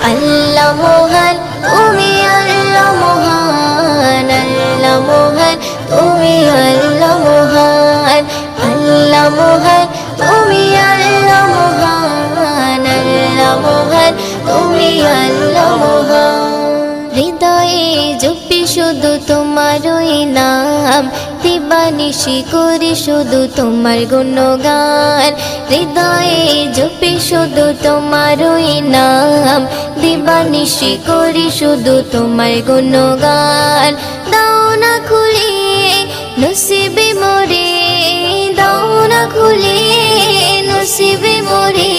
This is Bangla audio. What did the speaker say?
আল্লাহ মহান তুমি, আল্লাহ মহান, আল্লাহ মহান তুমি, আল্লাহ মহান, আল্লাহ মহান তুমি, আল্লাহ মহান, আল্লাহ মহান তুমি, আল্লাহ মহান। হৃদয়ে জপি শুধু তোমারই নাম, দিবানিশি করি শুধু তোমার গুণগান। হৃদয়ে জপি শুধু তোমারই নাম, দিবানিশি করি শুধু তোমার গুণগান। দাও না খুলিয়ে নসিবে মোরে, দাও না খুলিয়ে নসিবে মোরে,